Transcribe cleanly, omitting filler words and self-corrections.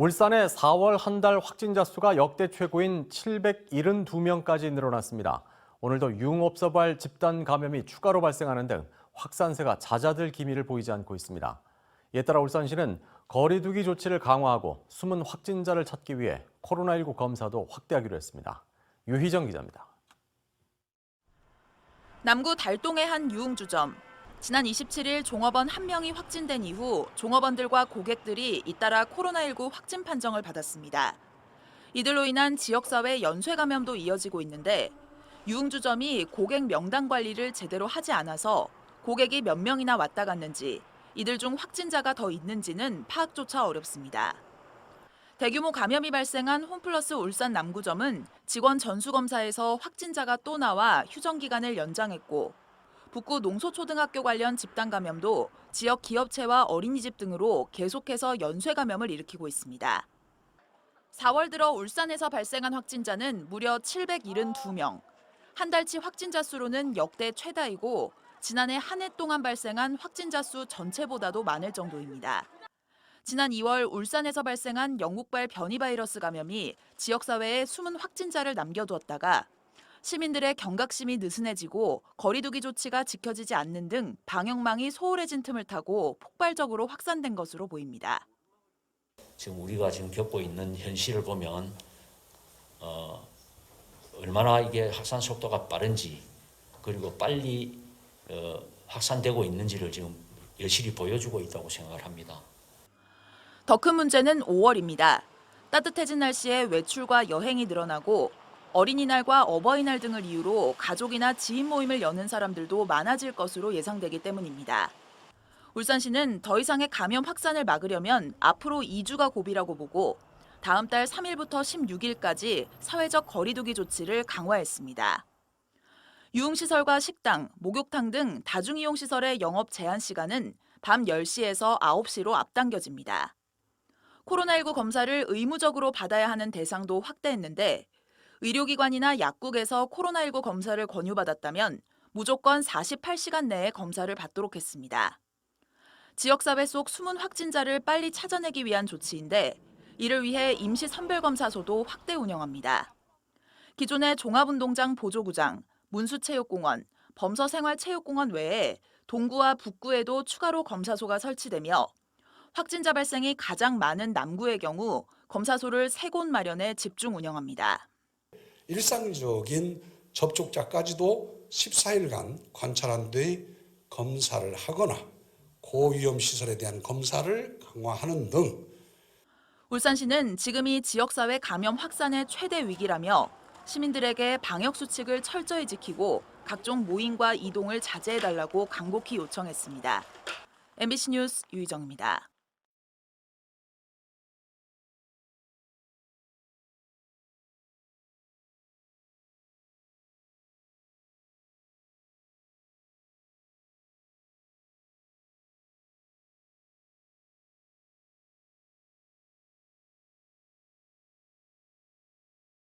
울산의 4월 한 달 확진자 수가 역대 최고인 772명까지 늘어났습니다. 오늘도 유흥업소 발 집단 감염이 추가로 발생하는 등 확산세가 잦아들 기미를 보이지 않고 있습니다. 이에 따라 울산시는 거리 두기 조치를 강화하고 숨은 확진자를 찾기 위해 코로나19 검사도 확대하기로 했습니다. 유희정 기자입니다. 남구 달동의 한 유흥주점. 지난 27일 종업원 1명이 확진된 이후 종업원들과 고객들이 잇따라 코로나19 확진 판정을 받았습니다. 이들로 인한 지역사회 연쇄 감염도 이어지고 있는데 유흥주점이 고객 명단 관리를 제대로 하지 않아서 고객이 몇 명이나 왔다 갔는지, 이들 중 확진자가 더 있는지는 파악조차 어렵습니다. 대규모 감염이 발생한 홈플러스 울산 남구점은 직원 전수검사에서 확진자가 또 나와 휴정 기간을 연장했고, 북구 농소초등학교 관련 집단 감염도 지역 기업체와 어린이집 등으로 계속해서 연쇄 감염을 일으키고 있습니다. 4월 들어 울산에서 발생한 확진자는 무려 772명. 한 달치 확진자 수로는 역대 최다이고 지난해 한 해 동안 발생한 확진자 수 전체보다도 많을 정도입니다. 지난 2월 울산에서 발생한 영국발 변이 바이러스 감염이 지역사회에 숨은 확진자를 남겨두었다가 시민들의 경각심이 느슨해지고 거리두기 조치가 지켜지지 않는 등 방역망이 소홀해진 틈을 타고 폭발적으로 확산된 것으로 보입니다. 지금 우리가 지금 겪고 있는 현실을 보면 얼마나 이게 확산 속도가 빠른지, 그리고 빨리 확산되고 있는지를 지금 여실히 보여주고 있다고 생각을 합니다. 더 큰 문제는 5월입니다. 따뜻해진 날씨에 외출과 여행이 늘어나고 어린이날과 어버이날 등을 이유로 가족이나 지인 모임을 여는 사람들도 많아질 것으로 예상되기 때문입니다. 울산시는 더 이상의 감염 확산을 막으려면 앞으로 2주가 고비라고 보고 다음 달 3일부터 16일까지 사회적 거리두기 조치를 강화했습니다. 유흥시설과 식당, 목욕탕 등 다중이용시설의 영업 제한 시간은 밤 10시에서 9시로 앞당겨집니다. 코로나19 검사를 의무적으로 받아야 하는 대상도 확대했는데 의료기관이나 약국에서 코로나19 검사를 권유받았다면 무조건 48시간 내에 검사를 받도록 했습니다. 지역사회 속 숨은 확진자를 빨리 찾아내기 위한 조치인데 이를 위해 임시 선별검사소도 확대 운영합니다. 기존의 종합운동장 보조구장, 문수체육공원, 범서생활체육공원 외에 동구와 북구에도 추가로 검사소가 설치되며 확진자 발생이 가장 많은 남구의 경우 검사소를 3곳 마련해 집중 운영합니다. 일상적인 접촉자까지도 14일간 관찰한 뒤 검사를 하거나 고위험 시설에 대한 검사를 강화하는 등 울산시는 지금이 지역사회 감염 확산의 최대 위기라며 시민들에게 방역 수칙을 철저히 지키고 각종 모임과 이동을 자제해달라고 간곡히 요청했습니다. MBC 뉴스 유희정입니다.